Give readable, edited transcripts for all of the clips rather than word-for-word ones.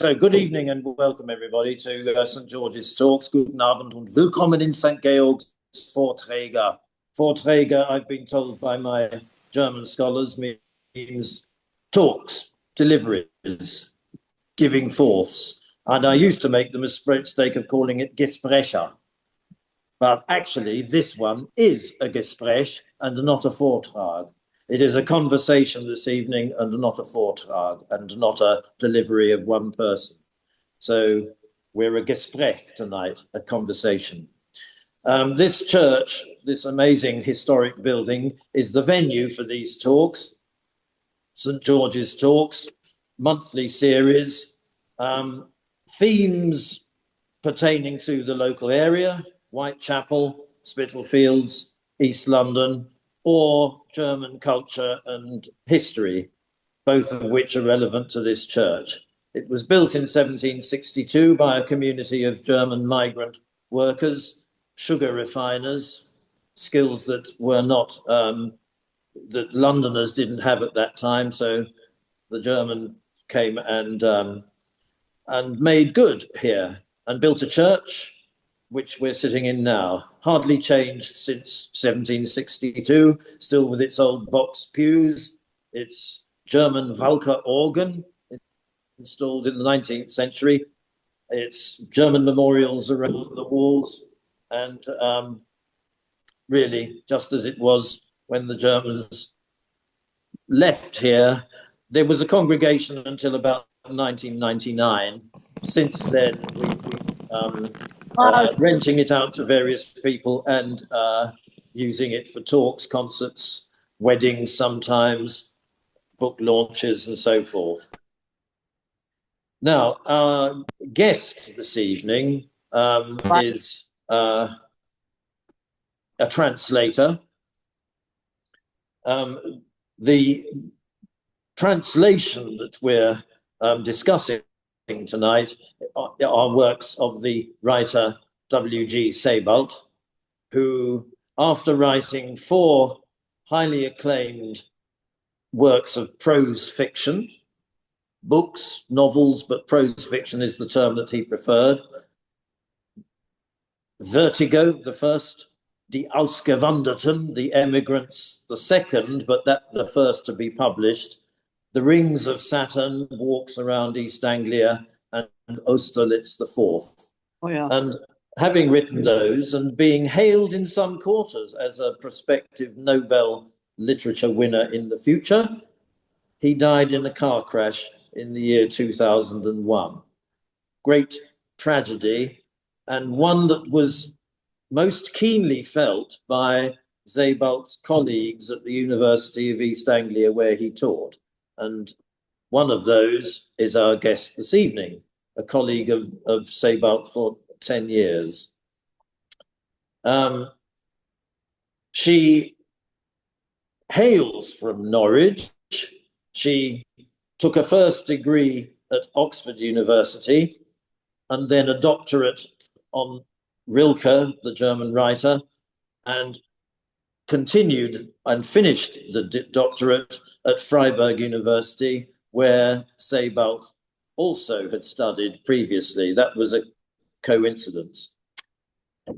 So good evening and welcome everybody to St. George's Talks. Guten Abend und willkommen in St. Georg's Vorträge. Vorträge, I've been told by my German scholars, means talks, deliveries, giving forths. And I used to make the mistake of calling it Gespräche. But actually, this one is a Gespräch and not a Vortrag. It is a conversation this evening and not a Vortrag and not a delivery of one person. So we're a Gespräch tonight, a conversation. This church, this amazing historic building, is the venue for these talks, St. George's Talks, monthly series, themes pertaining to the local area, Whitechapel, Spitalfields, East London, or German culture and history, both of which are relevant to this church. It was built in 1762 by a community of German migrant workers, sugar refiners, skills that were not, that Londoners didn't have at that time. So the German came and made good here and built a church, which we're sitting in now, hardly changed since 1762, still with its old box pews, its German Walker organ installed in the 19th century, its German memorials around the walls, and really just as it was when the Germans left here. There was a congregation until about 1999. Since then, renting it out to various people and using it for talks, concerts, weddings sometimes, book launches and so forth. Now, our guest this evening is a translator. The translation that we're discussing tonight are works of the writer WG Sebald, who, after writing 4 highly acclaimed works of prose fiction, books, novels, but prose fiction is the term that he preferred. Vertigo, the first, Die Ausgewanderten, the Emigrants, the second, but that the first to be published, The Rings of Saturn, Walks Around East Anglia, and Austerlitz the fourth. Oh, yeah. And having written those and being hailed in some quarters as a prospective Nobel literature winner in the future, he died in a car crash in the year 2001. Great tragedy, and one that was most keenly felt by Sebald's colleagues at the University of East Anglia, where he taught. And one of those is our guest this evening, a colleague of Sebald for 10 years. She hails from Norwich. She took a first degree at Oxford University and then a doctorate on Rilke, the German writer, and continued and finished the doctorate at Freiburg University, where Sebald also had studied previously. That was a coincidence,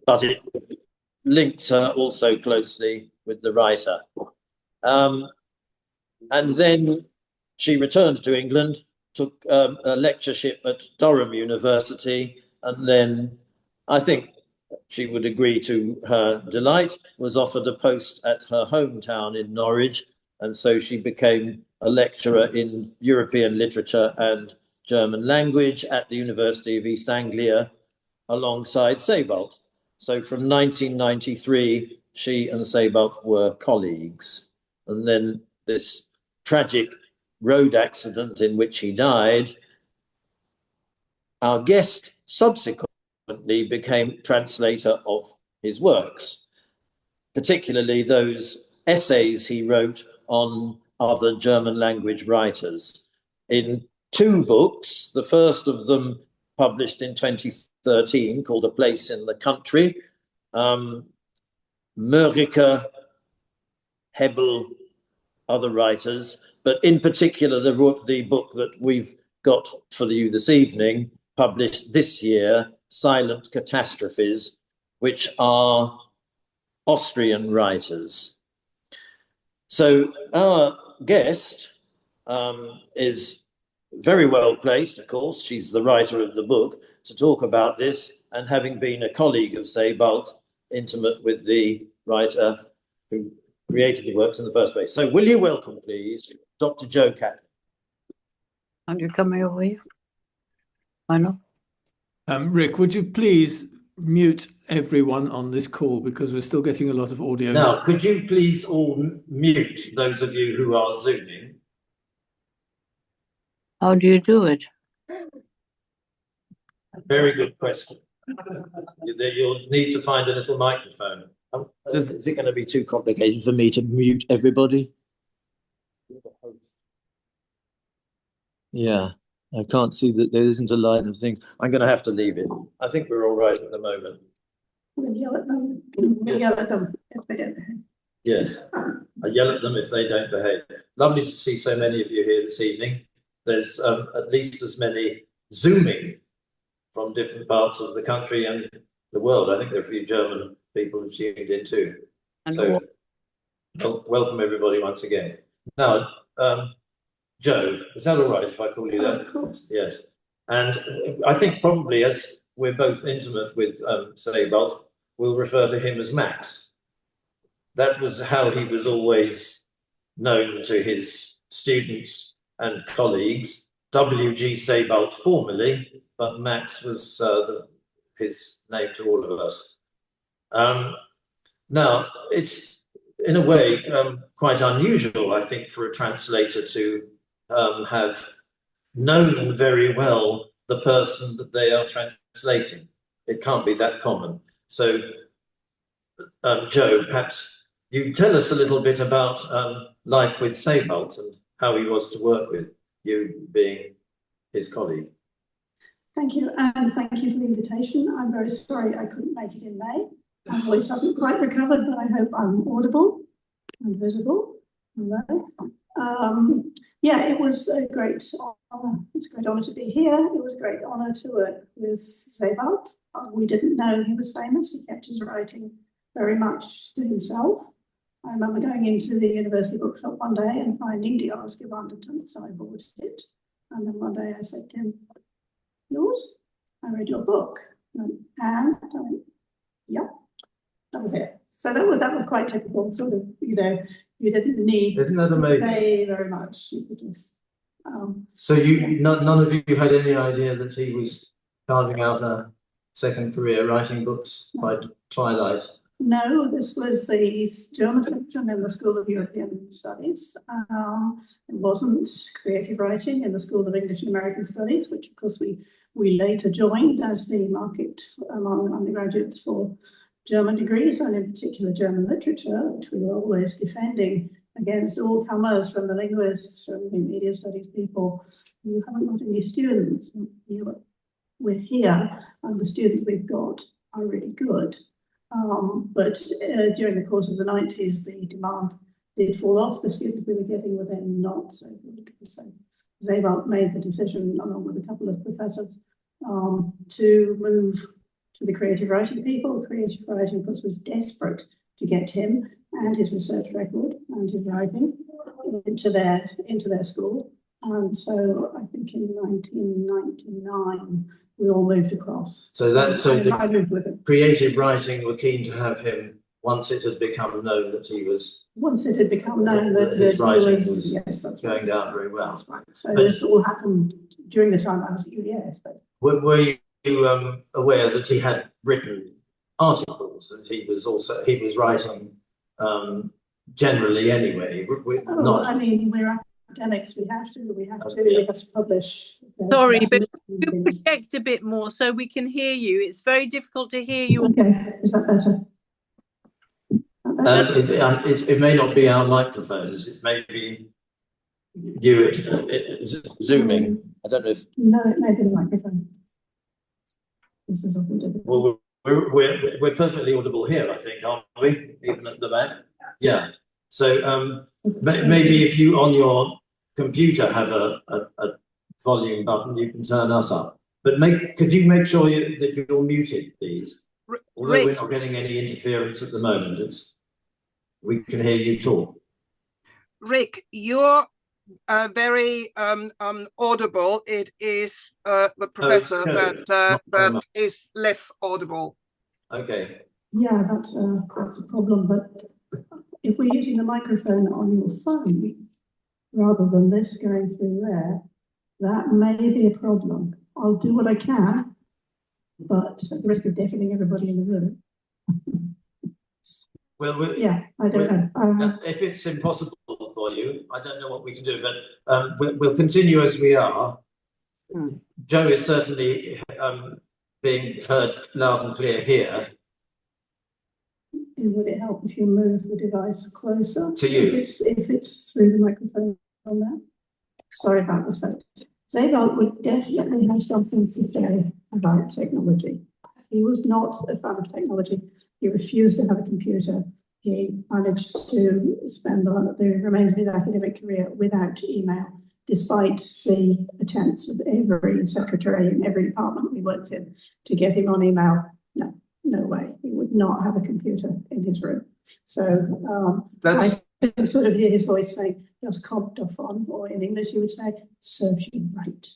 but it linked her also closely with the writer. And then she returned to England, took a lectureship at Durham University, and then, I think she would agree to her delight, was offered a post at her hometown in Norwich, and so she became a lecturer in European literature and German language at the University of East Anglia alongside Sebald. So from 1993, she and Sebald were colleagues. And then this tragic road accident in which he died, our guest subsequently became translator of his works, particularly those essays he wrote on other German language writers in 2 books, the first of them published in 2013 called A Place in the Country. Mörike, Hebel, other writers, but in particular the book that we've got for you this evening, published this year, Silent Catastrophes, which are Austrian writers. So our guest is very well placed, of course. She's the writer of the book, to talk about this, and having been a colleague of Sebald, intimate with the writer who created the works in the first place. So will you welcome, please, Dr. Jo Catling. Aren't you coming over here? Why not? Rick, would you please mute everyone on this call, because we're still getting a lot of audio. Now, could you please all mute those of you who are Zooming? How do you do it? Very good question. You'll need to find a little microphone. Is it going to be too complicated for me to mute everybody? Yeah, I can't see that there isn't a line of things. I'm going to have to leave it. I think we're all right at the moment. We'll yell at them. We'll yell at them if they don't behave. Yes, I yell at them if they don't behave. Lovely to see so many of you here this evening. There's at least as many Zooming from different parts of the country and the world. I think there are a few German people who've tuned in too. So welcome everybody once again. Now, Jo, is that all right if I call you that? Of course. Yes. And I think probably, as we're both intimate with Sebald, we'll refer to him as Max. That was how he was always known to his students and colleagues. WG Sebald formally, but Max was his name to all of us. Now, it's in a way quite unusual, I think, for a translator to have known very well the person that they are translating. It can't be that common. So, Jo, perhaps you tell us a little bit about life with Sebald and how he was to work with, you being his colleague. Thank you, and thank you for the invitation. I'm very sorry I couldn't make it in May. My voice hasn't quite recovered, but I hope I'm audible and visible. Hello. Yeah, it was a great honor. It's a great honor to be here. It was a great honor to work with Sebald. We didn't know he was famous. He kept his writing very much to himself. I remember going into the university bookshop one day and finding Die Ausgewandeten, so I bought it. And then one day I said to him, "Yours? I read your book." And I went, "Yeah." That was it. So that was quite typical, sort of, you didn't need Isn't that amazing? to say very much. You could just. So none of you had any idea that he was carving out a second career writing books by twilight? No, this was the German section in the School of European Studies. It wasn't creative writing in the School of English and American Studies, which of course we later joined as the market among undergraduates for German degrees, and in particular German literature, which we were always defending against all comers, from the linguists, from the media studies people. You haven't got any students. We're here, and the students we've got are really good. But during the course of the 90s, the demand did fall off. The students we were getting were then not so good. So Sebald made the decision, along with a couple of professors, to move to the creative writing people. Creative writing, of course, was desperate to get him and his research record and his writing into their school. And so I think in 1999, we all moved across. So I moved with him. Creative writing were keen to have him once it had become known that he was. Once it had become known that his writing was yes, that's going down very well. That's right. So this all happened during the time I was at UES. But Were you aware that he had written articles, that he was writing generally anyway? I mean, we're academics. We have to publish. Sorry, but you project a bit more so we can hear you. It's very difficult to hear you. Okay, is that better? It may not be our microphones. It may be you zooming. I don't know if. No, it may be the microphone. This is often difficult. Well, we're perfectly audible here, I think, aren't we? Even at the back. Yeah. So maybe if you on your computer have a volume button, you can turn us up. But could you make sure that you're muted, please? Although Rick, we're not getting any interference at the moment, we can hear you talk. Rick, you're very audible. It is the professor that is less audible. Okay. Yeah, that's a problem. But if we're using the microphone on your phone rather than this going through there, that may be a problem. I'll do what I can, but at the risk of deafening everybody in the room. Well, yeah, I don't know. If it's impossible for you, I don't know what we can do, but we'll continue as we are. Jo is certainly being heard loud and clear here. Would it help if you move the device closer to you? If it's through the microphone on that? Sorry about this, folks. Sebald would definitely have something to say about technology. He was not a fan of technology. He refused to have a computer. He managed to spend the remains of his academic career without email, despite the attempts of every secretary in every department we worked in to get him on email. No way. He would not have a computer in his room. So I can sort of hear his voice saying, "Das kommt davon," or in English you would say, "serves you right."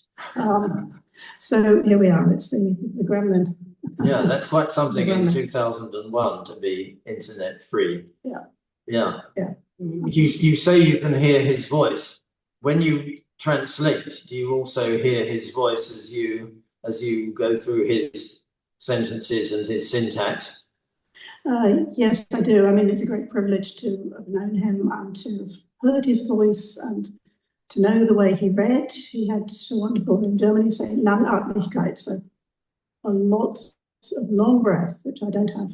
So here we are. It's the gremlin. Yeah, that's quite something in 2001 to be internet free. Yeah. You say you can hear his voice. When you translate, do you also hear his voice as you go through his sentences and his syntax? Yes, I do. I mean, it's a great privilege to have known him and to have heard his voice and to know the way he read. He had so wonderful in Germany saying Langatmigkeit, so a lot of long breath, which I don't have.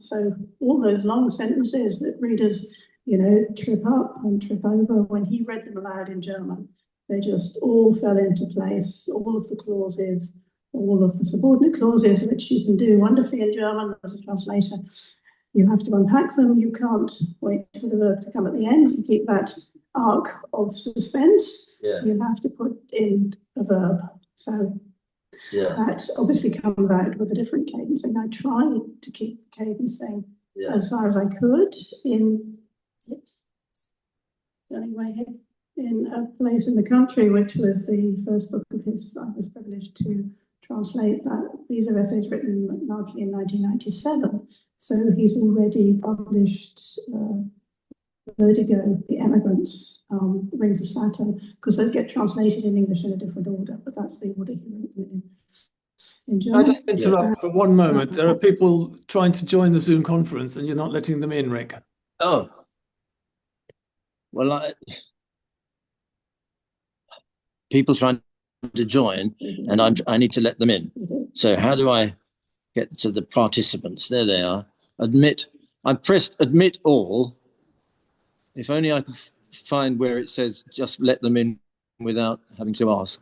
So all those long sentences that readers, trip up and trip over, when he read them aloud in German, they just all fell into place. All of the clauses, all of the subordinate clauses, which you can do wonderfully in German as a translator. You have to unpack them. You can't wait for the verb to come at the end to keep that arc of suspense. You have to put in a verb. So that obviously comes out with a different cadence. And I tried to keep the cadencing as far as I could in a place in the country, which was the first book of his. I was privileged to translate that. These are essays written largely in 1997. So he's already published Vertigo, The Emigrants, Rings of Saturn, because they get translated in English in a different order, but that's the order he wrote them in German. I just interrupt for one moment. There are people trying to join the Zoom conference and you're not letting them in, Rick. Oh. Well, people trying to join and I need to let them in. So how do I get to the participants? There they are. Admit. I pressed admit all. If only I could find where it says just let them in without having to ask.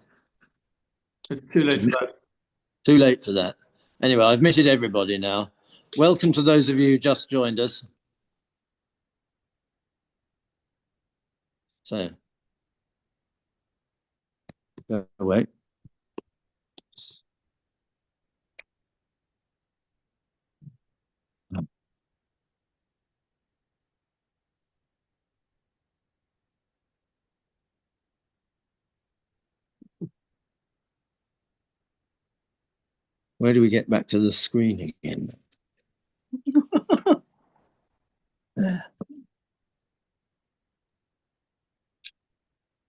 It's too late for that. Too late for that. Anyway, I've admitted everybody now. Welcome to those of you who just joined us. So, go away. Where do we get back to the screen again?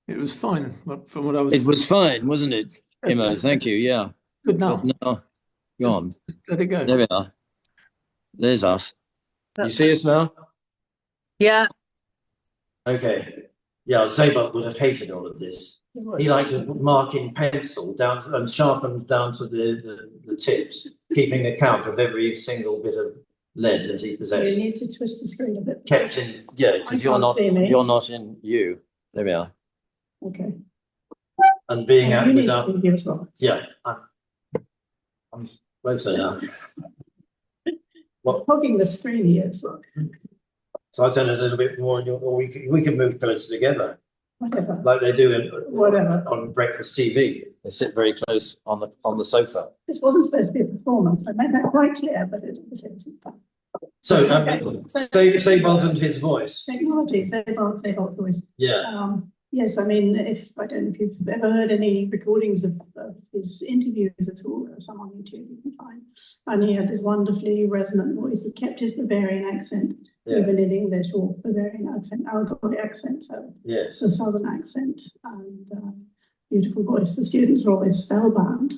It was fine, but from what I was... It was fine, wasn't it, Imo? Thank you, yeah. Good now. Go on. Just let it go. There we are. There's us. You see us now? Yeah. Okay. Yeah, Sebald would have hated all of this. He liked to mark in pencil down and sharpen down to the tips, keeping account of every single bit of lead that he possessed. You need to twist the screen a bit. Kept in, because you're not in you. There we are. Okay. And being out without. As well. Yeah, I'm closer now. Hogging the screen here as well. So I'll turn it a little bit more, or we can move closer together. whatever. Like they do Whatever. on breakfast TV. They sit very close on the sofa. This wasn't supposed to be a performance. I made that quite clear, but it wasn't. So, Okay. Sebald and his voice. Technology, Sebald voice. Yeah. Yes, I mean, I don't know if you've ever heard any recordings of his interviews at all, or some on YouTube you can find. And he had this wonderfully resonant voice. He kept his Bavarian accent, even in English, or Bavarian accent, Allgäu accent, so Yes. the southern accent, and beautiful voice. The students were always spellbound,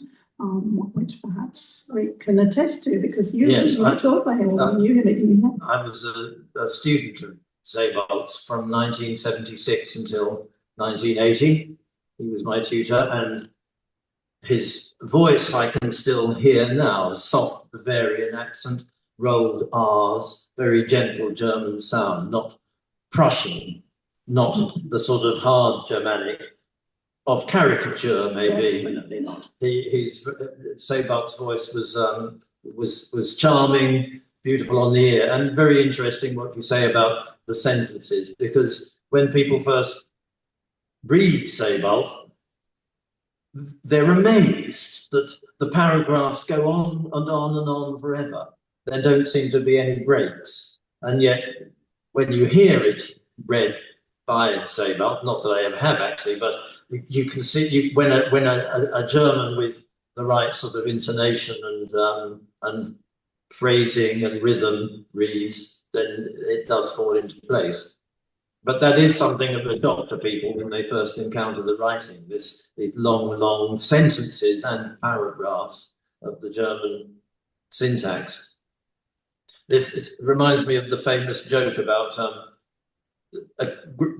which perhaps Rick can attest to, because you were taught by him, or you knew him at uni. I was a student of Sebald's from 1976 until 1980. He was my tutor, and his voice I can still hear now, a soft Bavarian accent, rolled R's, very gentle German sound, not Prussian, not the sort of hard Germanic of caricature, maybe. Definitely not. Sebald's voice was charming, beautiful on the ear, and very interesting what you say about the sentences, because when people first read Sebald, they're amazed that the paragraphs go on and on and on forever. There don't seem to be any breaks. And yet, when you hear it read by Sebald, not that I ever have actually, but you can see when a German with the right sort of intonation and phrasing and rhythm reads, then it does fall into place. But that is something of a shock to people when they first encounter the writing, these long sentences and paragraphs of the German syntax. It reminds me of the famous joke about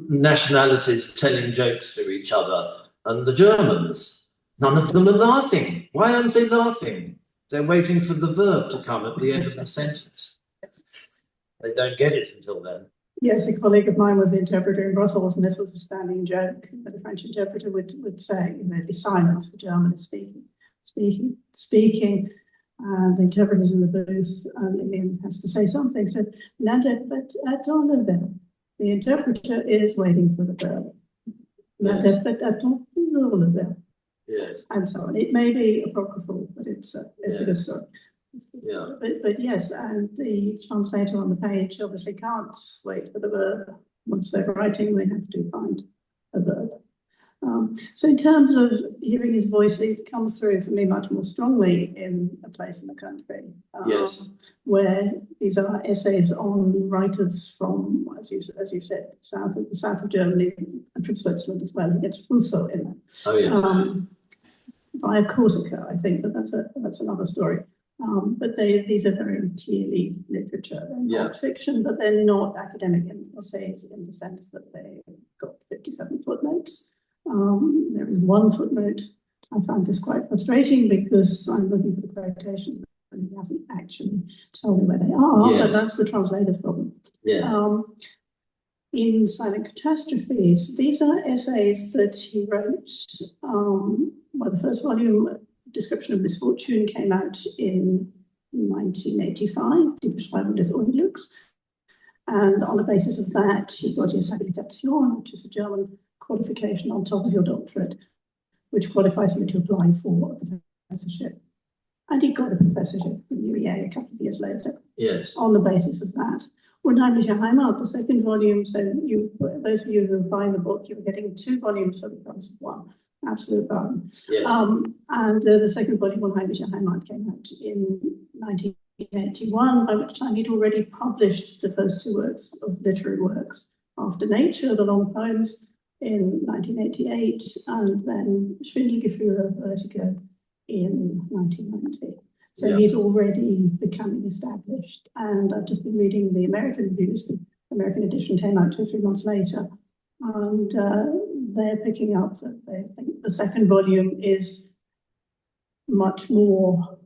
nationalities telling jokes to each other, and the Germans, none of them are laughing. Why aren't they laughing? They're waiting for the verb to come at the end of the sentence. They don't get it until then. Yes, a colleague of mine was the interpreter in Brussels, and this was a standing joke. But the French interpreter would say, there'd be silence, the German is speaking, and the interpreter's in the booth, and in the end has to say something. So, attends le verbe. The interpreter is waiting for the verb. Attends le verbe. Yes. And so on. It may be apocryphal, but it's a good story. Yeah. But yes, and the translator on the page obviously can't wait for the verb. Once they're writing, they have to find a verb. So in terms of hearing his voice, it comes through for me much more strongly in A Place in the Country, Yes. where these are essays on writers from, as you said, south of Germany and from Switzerland as well. He gets Rousseau in there. Oh yeah. Via Corsica, I think, but that's another story. But these are very clearly literature. They're not fiction, but they're not academic essays in the sense that they've got 57 footnotes. There is one footnote. I found this quite frustrating because I'm looking for the quotations and he hasn't actually told me where they are, but that's the translator's problem. Yeah. In Silent Catastrophes, these are essays that he wrote. Well, the first volume, Description of Misfortune, came out in 1985, Die Beschreibung des Unglücks. And on the basis of that, he got his Habilitation, which is a German qualification on top of your doctorate, which qualifies you to apply for a professorship. And he got a professorship from UEA a couple of years later. Yes. On the basis of that. Unheimliche Heimat, the second volume, so those of you who are buying the book, you're getting 2 volumes for the price of 1. Absolute bargain. Yes. And the second volume, Unheimliche Heimat, came out in 1981, by which time he'd already published the first 2 works of literary works. After Nature, the long poems, in 1988, and then Schwindelgefühle, Vertigo, in 1990. So he's already becoming established. And I've just been reading the American reviews. The American edition came out 2 or 3 months later. And they're picking up that they think the second volume is much more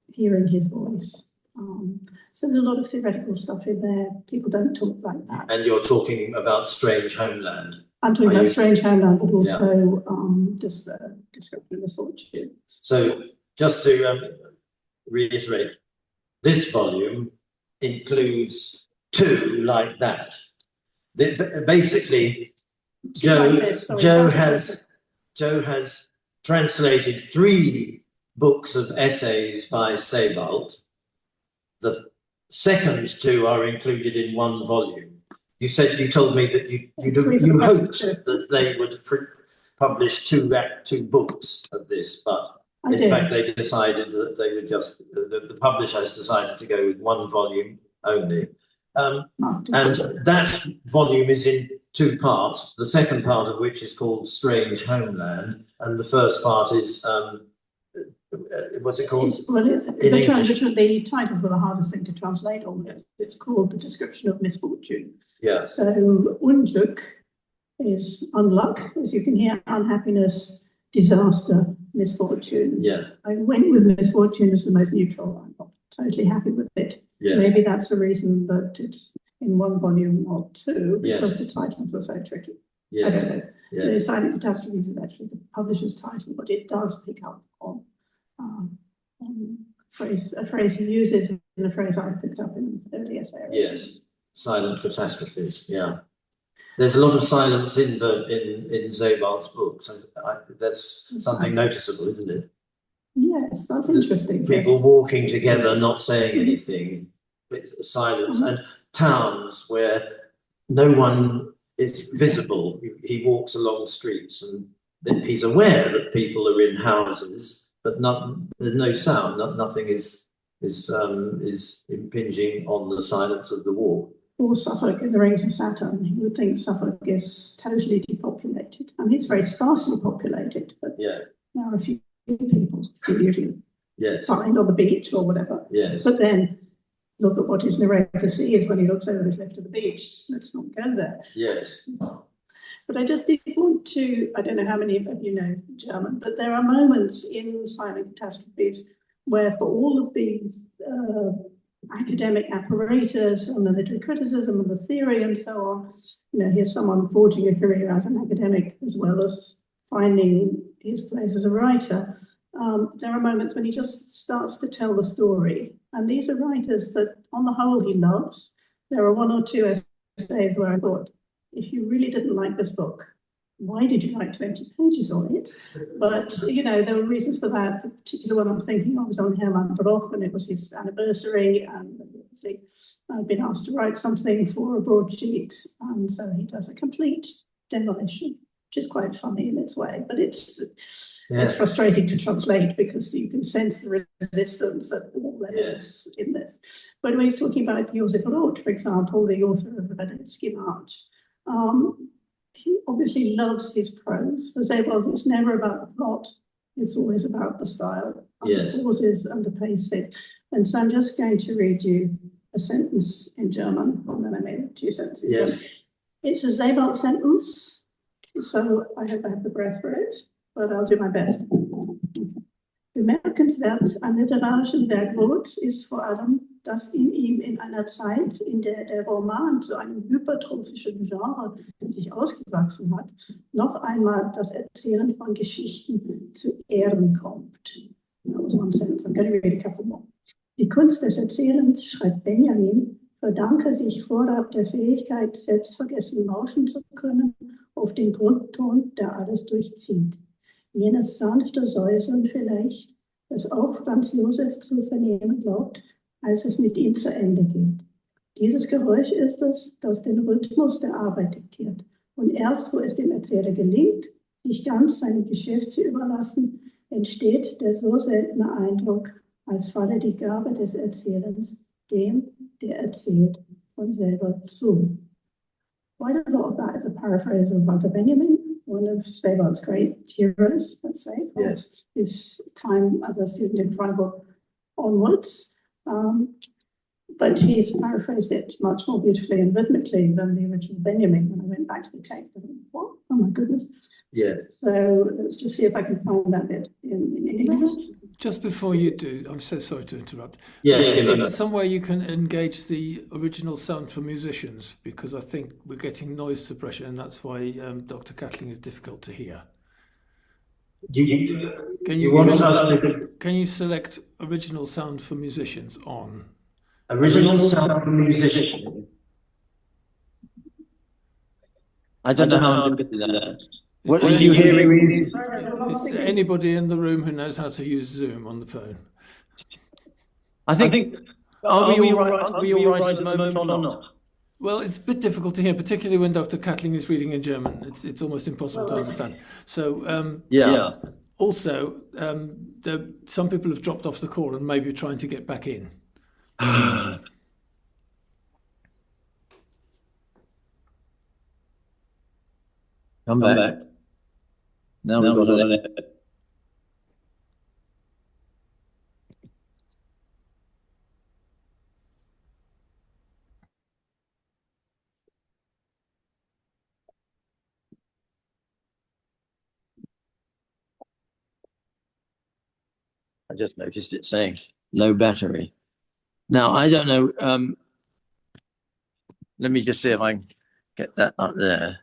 hearing his voice. So there's a lot of theoretical stuff in there. People don't talk like that. And you're talking about Strange Homeland. I'm talking about Strange Homeland, but also just the Description of Misfortune. So just to reiterate, this volume includes 2 like that. Basically, Jo has translated 3 books of essays by Sebald. The second 2 are included in 1 volume. You told me that you hoped that they would publish 2 books of this, but in fact they decided that they would just the publishers decided to go with 1 volume only. And that volume is in 2 parts, the second part of which is called Strange Homeland, and the first part is what's it called? The title for the hardest thing to translate on this, it's called The Description of Misfortune. Yeah. So Unglück is unluck, as you can hear, unhappiness, disaster, misfortune. Yeah. I went with misfortune as the most neutral. I'm not totally happy with it. Yes. Maybe that's the reason that it's in 1 volume or 2, because the titles were so tricky. Yes. I don't know. Yes. The Silent Catastrophes is actually the publisher's title, but it does pick up on a phrase he uses and a phrase I picked up in earlier essays. Yes, silent catastrophes. Yeah, there's a lot of silence in Sebald's books. That's something noticeable, isn't it? Yes, that's interesting. People walking together, not saying anything, silence, and towns where no one is visible. He walks along streets, and he's aware that people are in houses. But there's no sound. Nothing is impinging on the silence of the walk. Or Suffolk in the Rings of Saturn. You would think Suffolk is totally depopulated. I mean, it's very sparsely populated, but there are a few people who usually find on the beach or whatever. Yes. But then look at what his narrator sees when he looks over the cliff to the beach. Let's not go there. Yes. But I just did want to, I don't know how many of you know German, but there are moments in Silent Catastrophes where for all of the academic apparatus and the literary criticism and the theory and so on, here's someone forging a career as an academic as well as finding his place as a writer. There are moments when he just starts to tell the story. And these are writers that on the whole he loves. There are 1 or 2 essays where I thought, if you really didn't like this book, why did you write 20 pages on it? But, there were reasons for that. The particular one I'm thinking of was on Hermann Broch, and it was his anniversary, and I'd been asked to write something for a broadsheet, and so he does a complete demolition, which is quite funny in its way, but it's frustrating to translate because you can sense the resistance at all levels in this. But when he's talking about Josef Roth, for example, the author of the Radetzky March, he obviously loves his prose. For Sebald, it's never about the plot, it's always about the style, the pauses and the pacing. And so I'm just going to read you a sentence in German, and then I made 2 sentences. Yes. It's a Sebald sentence, so I hope I have the breath for it, but I'll do my best. Bemerkenswert an literarischen Werk Roths ist vor allem, dass in ihm in einer Zeit, in der der Roman zu einem hypertrophischen Genre sich ausgewachsen hat, noch einmal das Erzählen von Geschichten zu Ehren kommt. That was 1 sentence. I'm going to read a couple more. Die Kunst des Erzählens, schreibt Benjamin, verdanke sich vorab der Fähigkeit, selbstvergessen lauschen zu können auf den Grundton, der alles durchzieht. Jenes sanfte Säuseln vielleicht, das auch Franz Josef zu vernehmen glaubt, als es mit ihm zu Ende geht. Dieses Geräusch ist es, das den Rhythmus der Arbeit diktiert. Und erst, wo es dem Erzähler gelingt, sich ganz seinem Geschäft zu überlassen, entsteht der so seltene Eindruck, als falle die Gabe des Erzählens dem, der erzählt, von selber zu. Quite a lot of that is a paraphrase of Walter Benjamin, one of Sebald's great heroes, let's say, from his time as a student in Freiburg onwards. But he's paraphrased it much more beautifully and rhythmically than the original Benjamin. When I went back to the text, I thought, what? Oh my goodness. Yeah. So let's just see if I can find that bit in English. Just before you do, I'm so sorry to interrupt. Yes. Is there some way you can engage the original sound for musicians? Because I think we're getting noise suppression, and that's why Dr. Catling is difficult to hear. Can you select original sound for musicians on? Original sound for musician. I don't know how I'm going to do that. What there are you hearing? Is there anybody in the room who knows how to use Zoom on the phone? I think, are we all right at the moment or not? Well, it's a bit difficult to hear, particularly when Dr. Catling is reading in German. It's almost impossible to understand. So Yeah. Also, some people have dropped off the call and maybe trying to get back in. Come back. Now we've got it. I just noticed it saying low battery. Now, I don't know. Let me just see if I can get that up there.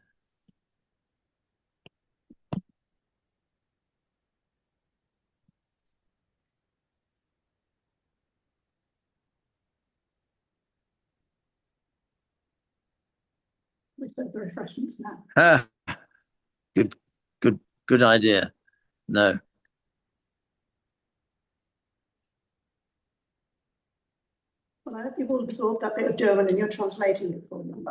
We serve the refreshments now. Ah, good idea. No. Well, I hope you've all absorbed that bit of German and you're translating it for them.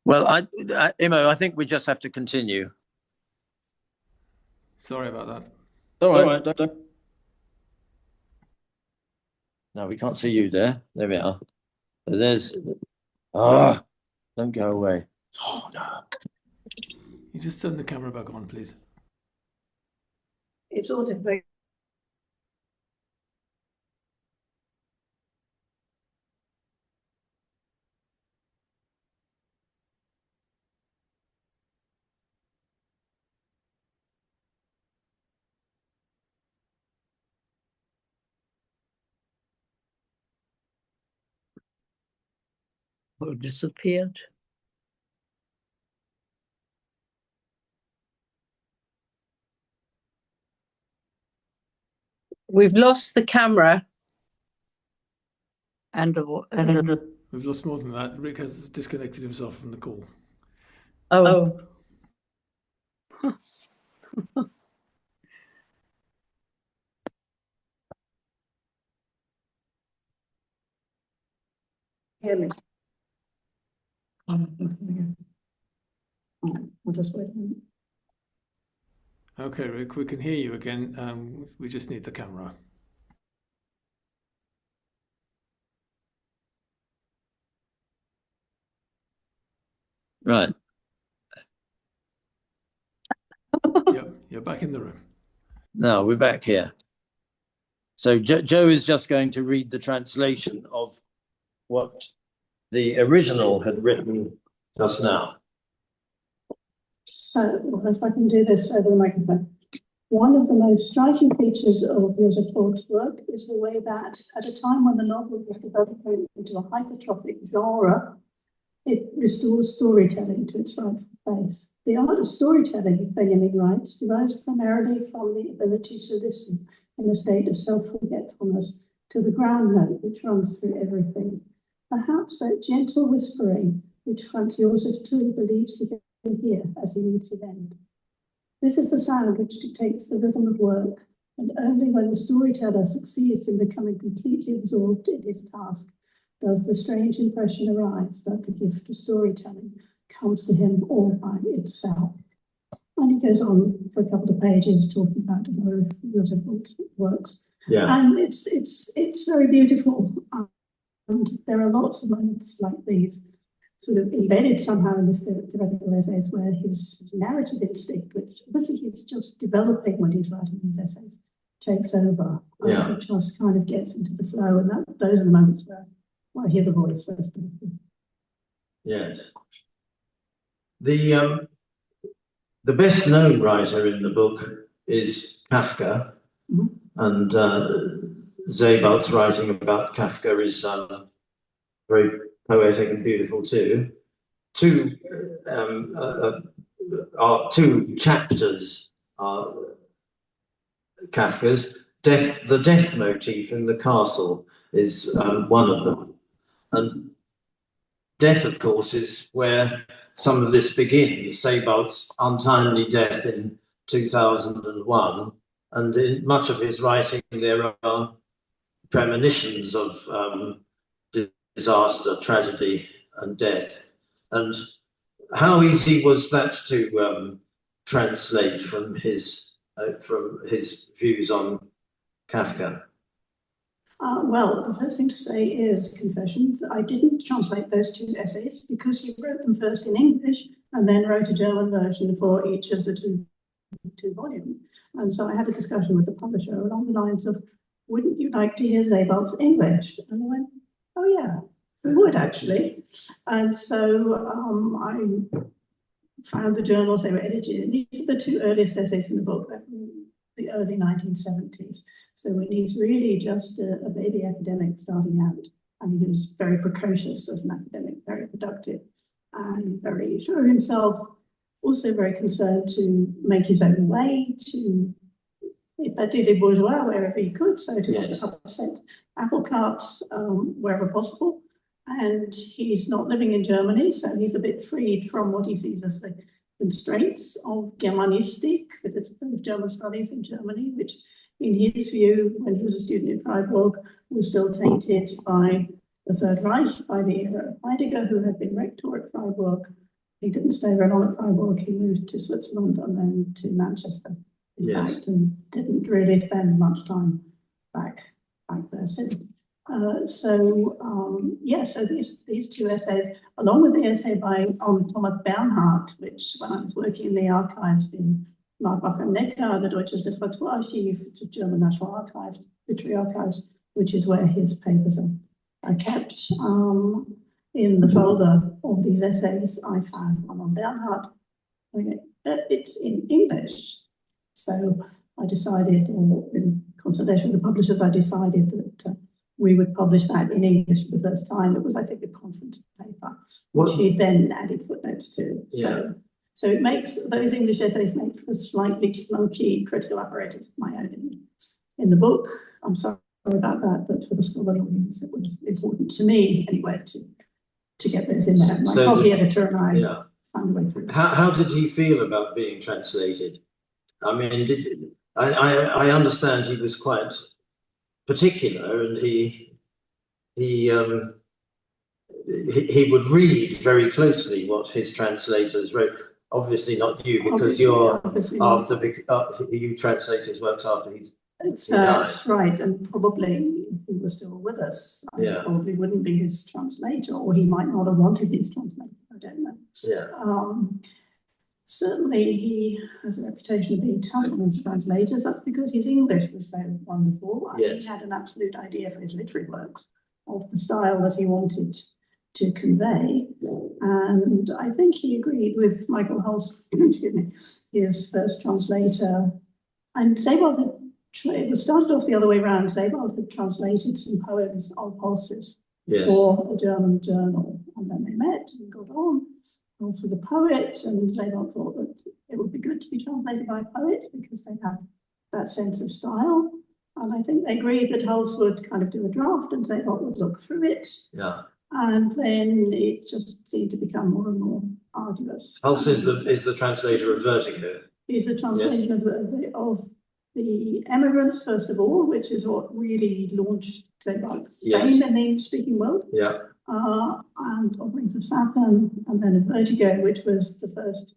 Well, Imo, I think we just have to continue. Sorry about that. All right, Doctor. No, we can't see you there. There we are. So there's. Don't go away. Oh no. You just turn the camera back on, please. It's all very. Or disappeared. We've lost the camera. We've lost more than that. Rick has disconnected himself from the call. Oh. Hear me. We'll just wait a minute. Okay, Rick, we can hear you again. We just need the camera. Right. Yep, you're back in the room. Now we're back here. So Jo is just going to read the translation of what the original had written just now. So, well, if I can do this over the microphone. One of the most striking features of Josef Falk's work is the way that, at a time when the novel was developing into a hypertrophic genre, it restores storytelling to its rightful place. The art of storytelling, Benjamin writes, derives primarily from the ability to listen in a state of self-forgetfulness to the ground note which runs through everything. Perhaps that gentle whispering which Franz Josef too believes he can hear as he meets his end. This is the sound which dictates the rhythm of work, and only when the storyteller succeeds in becoming completely absorbed in his task does the strange impression arise that the gift of storytelling comes to him all by itself. And he goes on for a couple of pages talking about a lot of Josef Falk's works. Yeah. And it's very beautiful. And there are lots of moments like these, sort of embedded somehow in this theoretical essays, where his narrative instinct, which obviously he's just developing when he's writing these essays, takes over. Yeah. It just kind of gets into the flow, and those are the moments where I hear the voice. Yes. The best known writer in the book is Kafka, and Sebald's writing about Kafka is very poetic and beautiful too. Two chapters are Kafka's. The death motif in the castle is one of them, and death, of course, is where some of this begins. Sebald's untimely death in 2001, and in much of his writing there are premonitions of disaster, tragedy, and death. And how easy was that to translate from his views on Kafka? Well, the first thing to say is confession that I didn't translate those two essays because he wrote them first in English and then wrote a German version for each of the two volumes. And so I had a discussion with the publisher along the lines of, wouldn't you like to hear Sebald's English? And I went, oh yeah, we would actually. And so I found the journals they were edited in. These are the two earliest essays in the book. They're from the early 1970s. So when he's really just a baby academic starting out, and he was very precocious as an academic, very productive, and very sure of himself, also very concerned to make his own way, to petit bourgeois wherever he could, so to upset apple carts wherever possible. And he's not living in Germany, so he's a bit freed from what he sees as the constraints of Germanistik, the discipline of German studies in Germany, which in his view, when he was a student in Freiburg, was still tainted by the Third Reich, by the era of Heidegger, who had been rector at Freiburg. He didn't stay very long at Freiburg. He moved to Switzerland and then to Manchester, in fact, and didn't really spend much time back there since. So these two essays, along with the essay on Thomas Bernhard, which when I was working in the archives in Marbach and Neckar, the Deutsches Literaturarchiv, the German National Archives, Literary Archives, which is where his papers are kept. In the folder of these essays, I found one on Bernhard. It's in English. So I decided, or in consultation with the publishers, I decided that we would publish that in English for the first time. It was, I think, a conference paper, which he then added footnotes to. So it makes those English essays make for a slightly clunky critical apparatus of my own in the book. I'm sorry about that, but for the scholarly audience, it was important to me anyway to get those in there. My copy editor and I found a way through. How did he feel about being translated? I mean, I understand he was quite particular, and he would read very closely what his translators wrote. Obviously not you, because you translate his works after he died. That's right, and probably if he was still with us, I probably wouldn't be his translator, or he might not have wanted his translator. I don't know. Certainly, he has a reputation of being tough on his translators. That's because his English was so wonderful. He had an absolute idea for his literary works of the style that he wanted to convey. And I think he agreed with Michael Hulse, his first translator. And Sebald it started off the other way around. Sebald had translated some poems of Hulse's for a German journal. And then they met and got on. Also the poet, and Sebald thought that it would be good to be translated by a poet because they have that sense of style. And I think they agreed that Hulse would kind of do a draft and Sebald would look through it. And then it just seemed to become more and more arduous. Hulse is the translator of Vertigo. He's the translation of the Emigrants, first of all, which is what really launched Spain in the English-speaking world. And of Wings of Saturn, and then of Vertigo, which was the first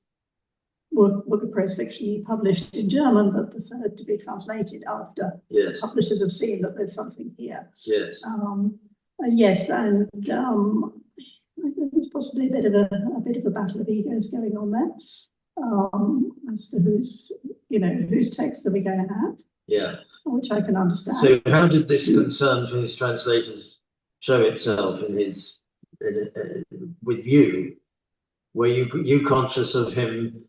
work of prose fiction he published in German, but the third to be translated after publishers have seen that there's something here. And there's possibly a bit of a battle of egos going on there, as to whose text are we going to have? Which I can understand. So, how did this concern for his translators show itself with you? Were you conscious of him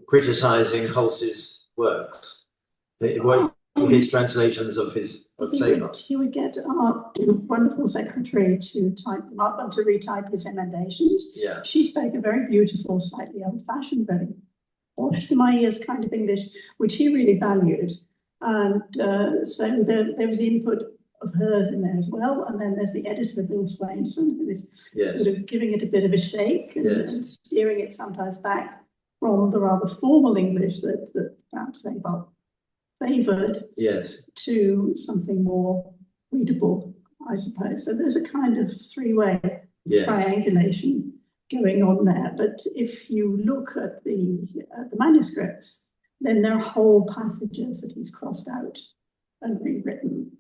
criticizing Hulse's works? His translations of Sebald. He would get our wonderful secretary to type them up and to retype his emendations. She spoke a very beautiful, slightly old-fashioned, very posh to my ears kind of English, which he really valued. And so there was the input of hers in there as well. And then there's the editor, Bill Swainson, who is Yes. sort of giving it a bit of a shake and, Yes. and steering it sometimes back from the rather formal English that perhaps Sebald favoured Yes. to something more readable, I suppose. So there's a kind of three-way Yes. triangulation going on there. But if you look at the manuscripts, then there are whole passages that he's crossed out and rewritten.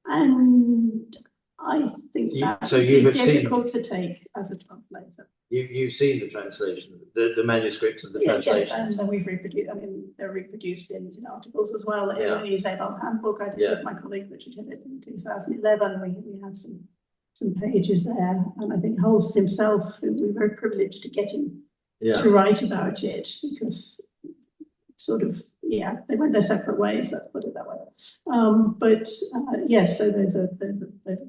And I think that is difficult to take as a translator. You've seen the translation, the manuscripts of the translation. Yes, and we've reproduced. I mean, they're reproduced in articles as well. Yeah. In the Sebald handbook, I did with my colleague Richard Hibbett in 2011. We had some pages there, and I think Hulse himself, we were very privileged to get him to write about it, because sort of, they went their separate ways, let's put it that way. Yes, so those are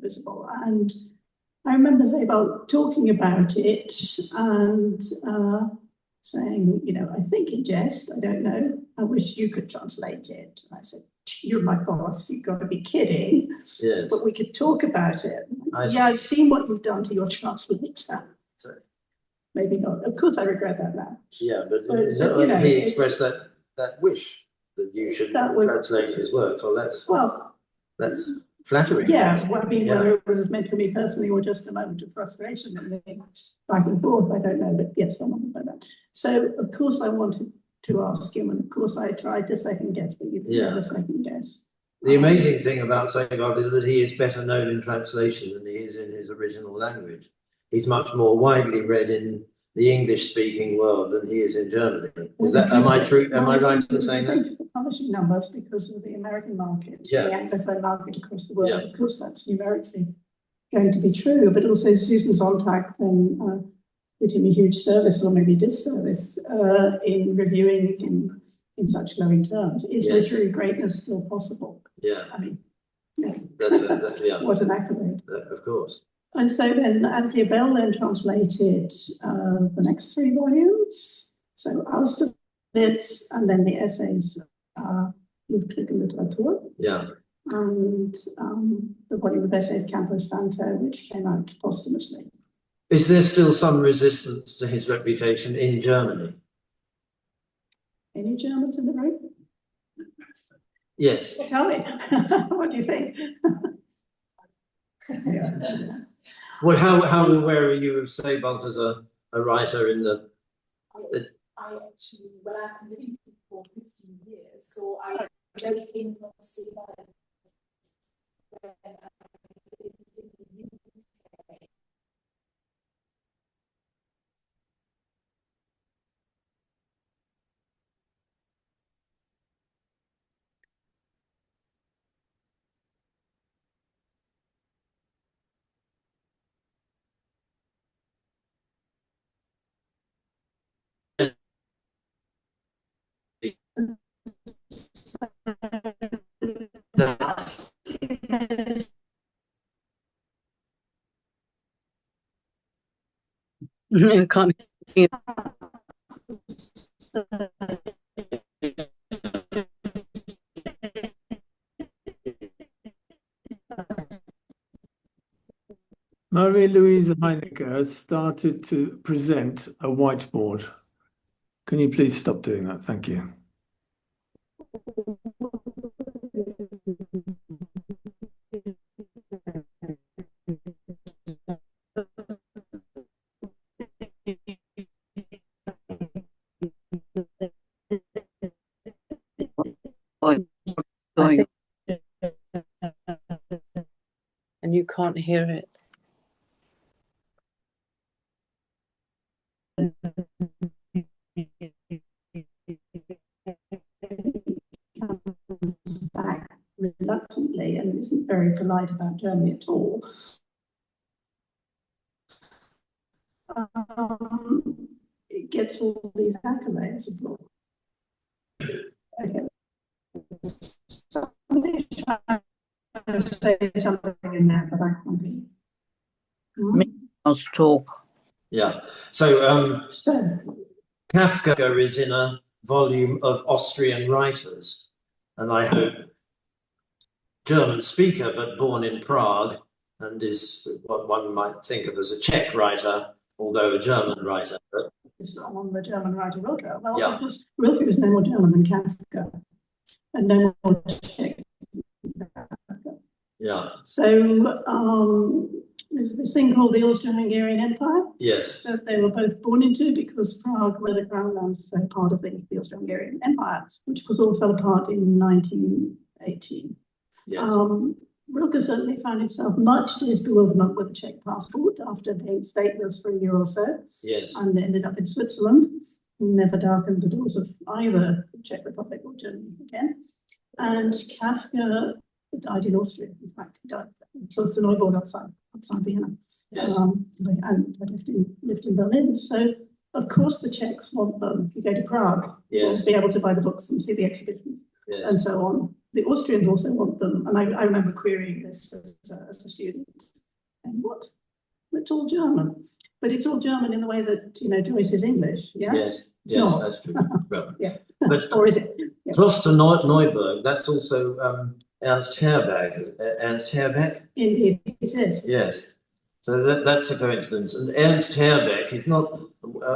visible. And I remember Sebald talking about it and saying, I think in jest, I don't know, I wish you could translate it. And I said, you're my boss, you've got to be kidding. Yes. But we could talk about it. I've seen what you've done to your translator. So maybe not. Of course, I regret that now. Yeah, but he expressed that wish that you should translate his work. Well, that's flattering. Yeah, well, I mean, whether it was meant for me personally or just a moment of frustration and back and forth, I don't know, but yes, someone like that. So, of course, I wanted to ask him, and of course, I tried to second guess, but you've never second guess. The amazing thing about Sebald is that he is better known in translation than he is in his original language. He's much more widely read in the English-speaking world than he is in Germany. Am I true? Am I right in saying that? Publishing numbers because of the American market, the Anglophone market across the world. Of course, that's numerically going to be true, but also Susan Sontag then did him a huge service, or maybe disservice, in reviewing in such glowing terms. Is literary greatness still possible? Yeah. I mean, what an accolade. Of course. And so then Anthea Bell then translated the next 3 volumes. So Austerlitz, and then the essays Luftkrieger Literatur. Yeah. And the volume of essays Campo Santo, which came out posthumously. Is there still some resistance to his reputation in Germany? Any Germans in the room? Yes. Tell me. What do you think? Well, how aware are you of Sebald as a writer in the... I actually, well, I've been living for 15 years, so I just came from Sebald when I lived in the UK. I can't hear. Maria-Louise Heinecker has started to present a whiteboard. Can you please stop doing that? Thank you. And you can't hear it. Back reluctantly and isn't very polite about Germany at all. It gets all these accolades abroad. Okay. Somebody trying to say something in there, but I can't hear. I'll talk. Yeah. So Kafka is in a volume of Austrian writers, and I hope German speaker, but born in Prague, and is what one might think of as a Czech writer, although a German writer. It's on the German writer Rilke. Well, Yeah. of course, Rilke is no more German than Kafka, and no more Czech. Yeah. So there's this thing called the Austro-Hungarian Empire Yes. that they were both born into, because Prague were the Crown lands, so part of the Austro-Hungarian Empire, which of course all fell apart in 1918. Yes. Rilke certainly found himself much to his bewilderment with a Czech passport after being stateless for a year or so. Yes. And ended up in Switzerland, never darkened the doors of either the Czech Republic or Germany again. And Kafka died in Austria. In fact, he died close to Neuburg outside Vienna. Yes. And lived in Berlin. So, of course, the Czechs want them to go to Prague, Yes. to be able to buy the books and see the exhibitions, Yes. and so on. The Austrians also want them, and I remember querying this as a student. And what? It's all German, but it's all German in the way that Joyce is English. Yeah. Yes. It's Yes, not. that's true. Well, Yeah. but Or is it? Yeah. close to Neuburg, that's also Ernst Herberg. Ernst Herberg? Indeed, it is. Yes. So that's a coincidence. And Ernst Herberg, he's not.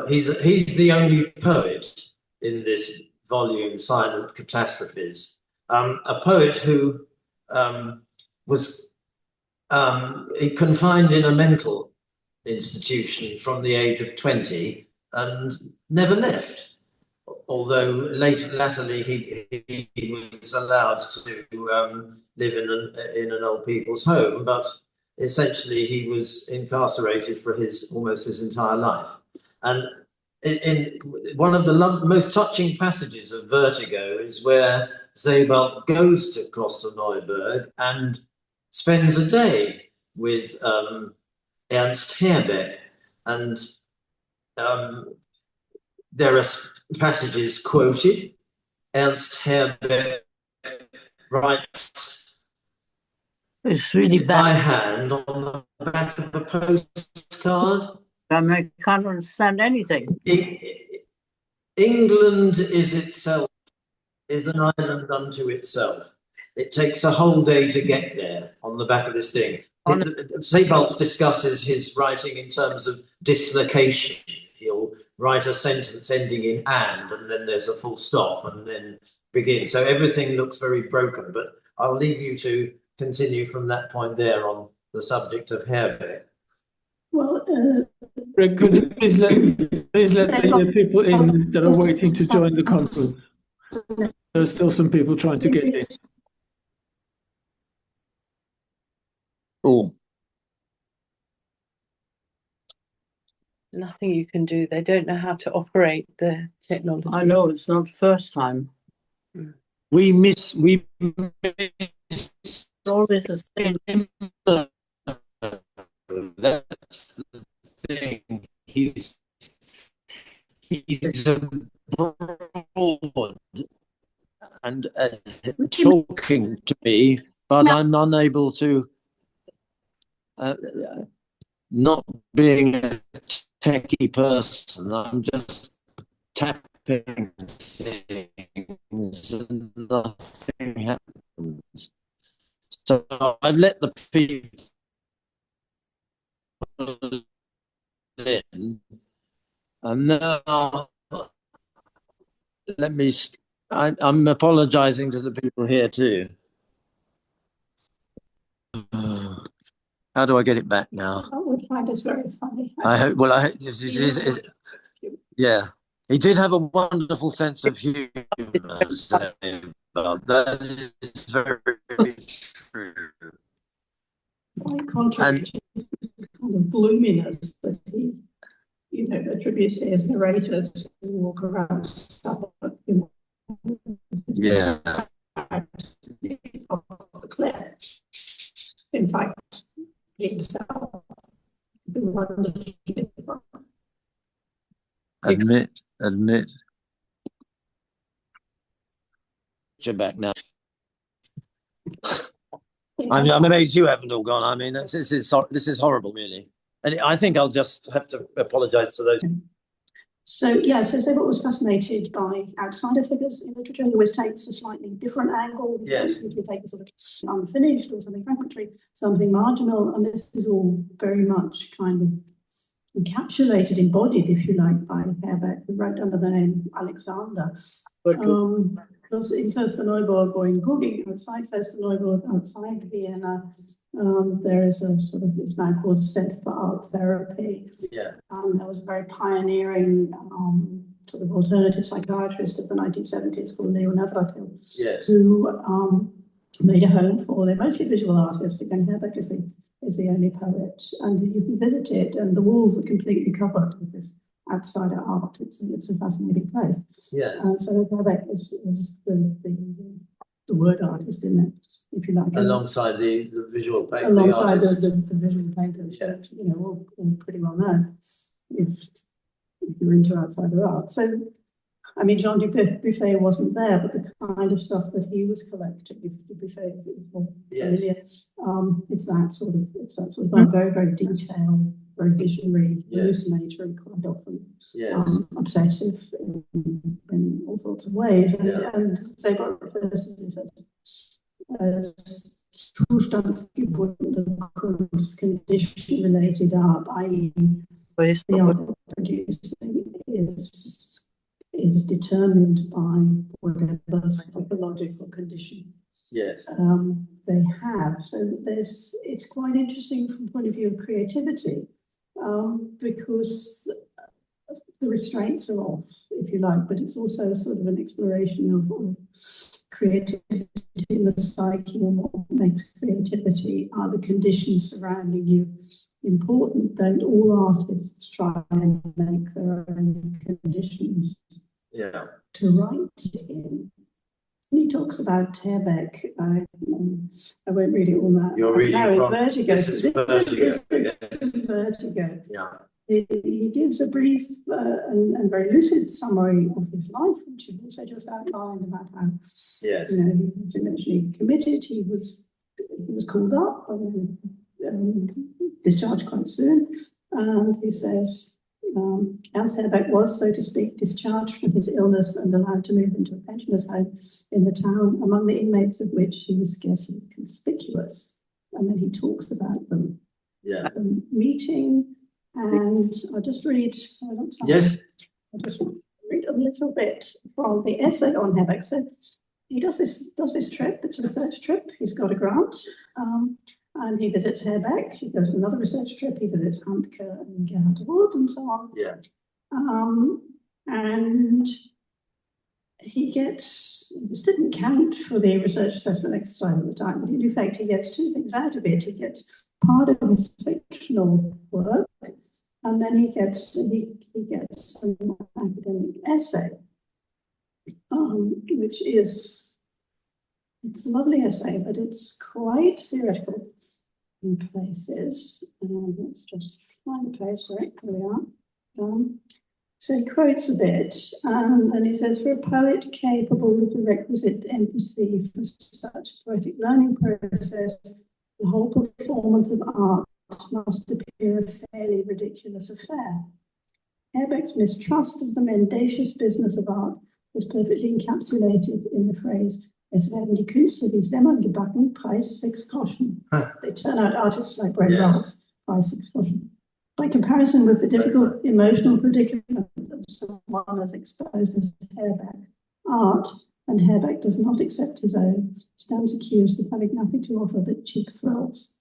He's the only poet in this volume, Silent Catastrophes. A poet who was confined in a mental institution from the age of 20 and never left. Although latterly he was allowed to live in an old people's home, but essentially he was incarcerated for almost his entire life. And in one of the most touching passages of Vertigo is where Sebald goes to Klosterneuburg and spends a day with Ernst Herbeck, and there are passages quoted. Ernst Herbeck writes It's really by bad. hand on the back of a postcard. I can't understand anything. England is an island unto itself. It takes a whole day to get there on the back of this thing. Sebald discusses his writing in terms of dislocation. He'll write a sentence ending in and then there's a full stop, and then begin. So everything looks very broken, but I'll leave you to continue from that point there on the subject of Herbeck. Well, Greg, could you please let the people in that are waiting to join the conference? There are still some people trying to get in. Oh. Nothing you can do. They don't know how to operate the technology. I know it's not the first time. We miss Always the same. That's the thing. He's abroad and talking to me, but I'm unable to. Not being a techie person, I'm just tapping things and nothing happens. So I've let the people in, and now I'm apologizing to the people here too. How do I get it back now? I would find this very funny. I hope. Well, yeah. He did have a wonderful sense of humour, but that is very true. Quite contrary to the kind of gloominess that he, attributes to his narrators who walk around stuff. Yeah. The cliff. In fact, himself. Admit. You're back now. I'm amazed you haven't all gone. I mean, this is horrible, really. And I think I'll just have to apologise to those. So yeah, so Sebald was fascinated by outsider figures in literature. He always takes a slightly different angle. Yes. He takes a sort of unfinished or something fragmentary, something marginal, and this is all very much kind of encapsulated, embodied, if you like, by Herbeck, who wrote under the name Alexander. Close in Klosterneuburg or in Gugging, outside Klosterneuburg, outside Vienna, there is a sort of, it's now called Centre for Art Therapy. Yeah. There was a very pioneering sort of alternative psychiatrist of the 1970s called Leo Navratil, Yes. who made a home for, they're mostly visual artists. Again, Herbeck is the only poet, and you can visit it, and the walls are completely covered with this outsider art. It's a fascinating place. Yeah. And so Herbeck is the word artist in it, if you like. Alongside the visual painter. Alongside the visual painters, Yeah. which, you know, all pretty well known if you're into outsider art. So, I mean, Jean Dubuffet wasn't there, but the kind of stuff that he was collecting, if Dubuffet is more familiar, it's that sort of very, very detailed, very visionary, hallucinatory, quite often, obsessive in all sorts of ways. And Sebald refers to this as Zustandsgebundene Kunst, condition-related art, i.e. the art producing is determined by whatever psychological condition they have. So it's quite interesting from the point of view of creativity, because the restraints are off, if you like, but it's also sort of an exploration of creativity in the psyche, and what makes creativity. Are the conditions surrounding you important? Don't all artists try and make their own conditions to write in? And he talks about Herbeck. I won't read it all now. You're reading from Vertigo. This is Vertigo. Vertigo. Yeah. He gives a brief and very lucid summary of his life, which he also just outlined about how he was eventually committed. He was called up and discharged quite soon, and he says, Ernst Herbeck was, so to speak, discharged from his illness and allowed to move into a pensioners' home in the town, among the inmates of which he was scarcely conspicuous. And then he talks about them. Yeah. Meeting, and I'll just read. Yes. I'll just read a little bit from the essay on Herbeck. So he does this trip. It's a research trip. He's got a grant. And he visits Herbeck. He goes on another research trip. He visits Handke and Gerhard Wood and so on. Yeah. And he gets, this didn't count for the research assessment exercise at the time, but in fact, he gets two things out of it. He gets part of his fictional work, and then he gets an academic essay, which is, it's a lovely essay, but it's quite theoretical in places. Let's just find the page, sorry, here we are. So he quotes a bit, and then he says, for a poet capable of the requisite empathy for such a poetic learning process, the whole performance of art must appear a fairly ridiculous affair. Herbeck's mistrust of the mendacious business of art is perfectly encapsulated in the phrase, Es werden die Künstler wie Semmel gebacken, Preis 6 Groschen. They turn out artists like bread rolls, Preis 6 Groschen. By comparison with the difficult emotional predicament of someone as exposed as Herbeck, art, and Herbeck does not accept his own, stands accused of having nothing to offer but cheap thrills.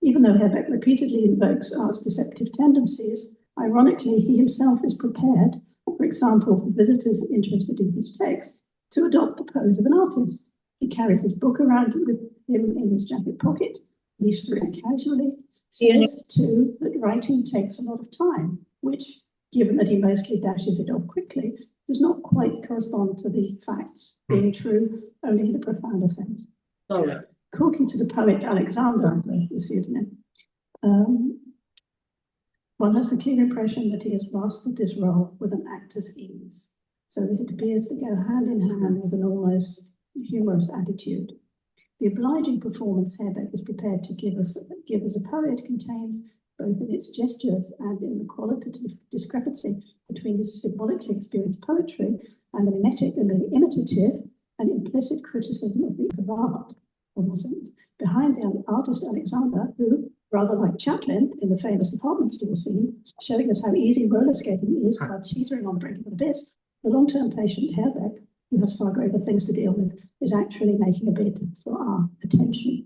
Even though Herbeck repeatedly invokes art's deceptive tendencies, ironically, he himself is prepared, for example, for visitors interested in his text, to adopt the pose of an artist. He carries his book around with him in his jacket pocket, leaves through it casually, says too that writing takes a lot of time, which, given that he mostly dashes it off quickly, does not quite correspond to the facts being true, only in a profounder sense. Talking to the poet Alexander, the pseudonym, one has the clear impression that he has mastered this role with an actor's ease, so that it appears to go hand in hand with an almost humorous attitude. The obliging performance Herbeck is prepared to give us a poet contains both in its gestures and in the qualitative discrepancy between his symbolically experienced poetry and the mimetic and the imitative and implicit criticism of the art. Behind the artist Alexander, who, rather like Chaplin in the famous department store scene, showing us how easy roller skating is while teetering on the brink of an abyss, the long-term patient Herbeck, who has far greater things to deal with, is actually making a bid for our attention.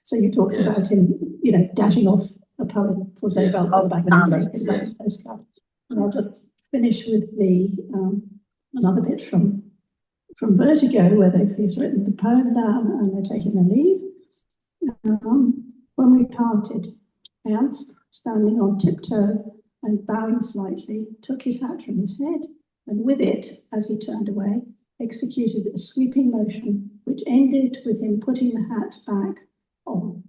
So you talked about him, you know, dashing off a poem for Sebald on the back of the postcard. And I'll just finish with the another bit from Vertigo, where he's written the poem down and they're taking their leave. When we parted, Ernst, standing on tiptoe and bowing slightly, took his hat from his head, and with it, as he turned away, executed a sweeping motion which ended with him putting the hat back on.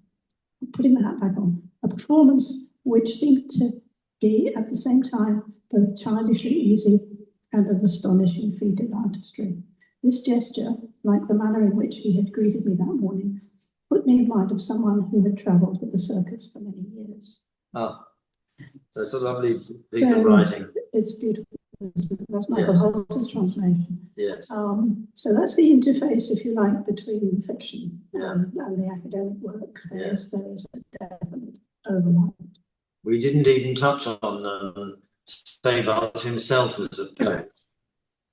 A performance which seemed to be at the same time both childishly easy and of astonishing feat of artistry. This gesture, like the manner in which he had greeted me that morning, put me in mind of someone who had travelled with the circus for many years. Ah, that's a lovely piece of writing. It's beautiful. That's Michael Holz's translation. Yes. So that's the interface, if you like, between fiction and the academic work. There is a definite overlap. We didn't even touch on Sebald himself as a poet.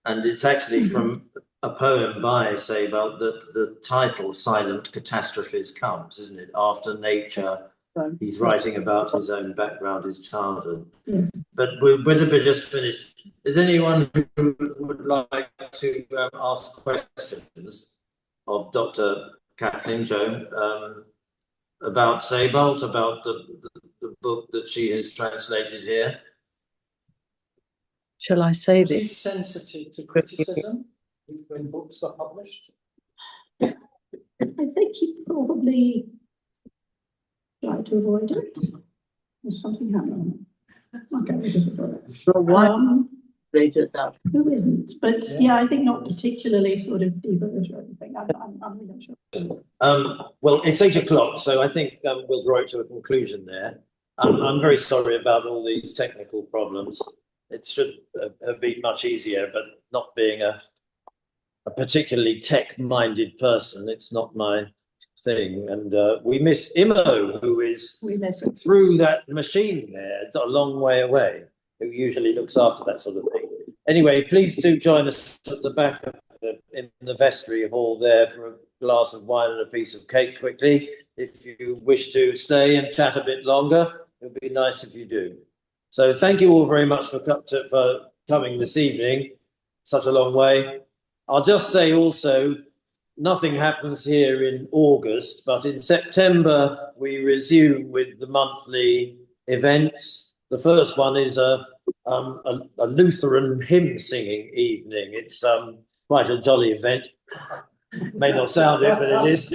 And it's actually from a poem by Sebald that the title Silent Catastrophes comes, isn't it? After nature, he's writing about his own background, his childhood. Yes. But we're just finished. Is anyone who would like to ask questions of Dr. Catling, Jo, about Sebald, about the book that she has translated here? Shall I say Is he this? sensitive to criticism when books are published? I think he probably tried to avoid it. There's something happening. Okay, we just avoid it. So why they did that? Who isn't? But yeah, I think not particularly sort of diverge or anything. I'm really not sure. Well, it's 8 o'clock, so I think we'll draw it to a conclusion there. I'm very sorry about all these technical problems. It should have been much easier, but not being a particularly tech-minded person, it's not my thing. And we miss Imo, who is through that machine there, a long way away, who usually looks after that sort of thing. Anyway, please do join us at the back of in the vestry hall there for a glass of wine and a piece of cake quickly. If you wish to stay and chat a bit longer, it would be nice if you do. So thank you all very much for coming this evening, such a long way. I'll just say also, nothing happens here in August, but in September we resume with the monthly events. The first one is a Lutheran hymn singing evening. It's quite a jolly event. May not sound it, but it is.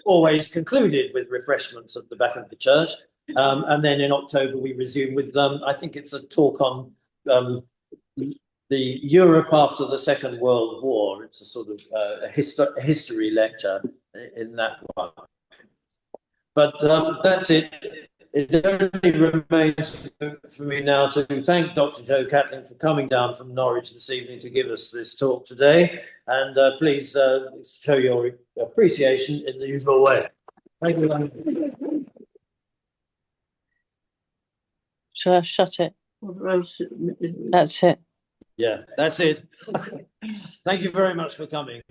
Always concluded with refreshments at the back of the church. And then in October we resume with I think it's a talk on the Europe after the Second World War. It's a sort of a history lecture in that one. But that's it. It only remains for me now to thank Dr. Jo Catling for coming down from Norwich this evening to give us this talk today. And please show your appreciation in the usual way. Thank you. Shall I shut it? That's it. Yeah, that's it. Thank you very much for coming.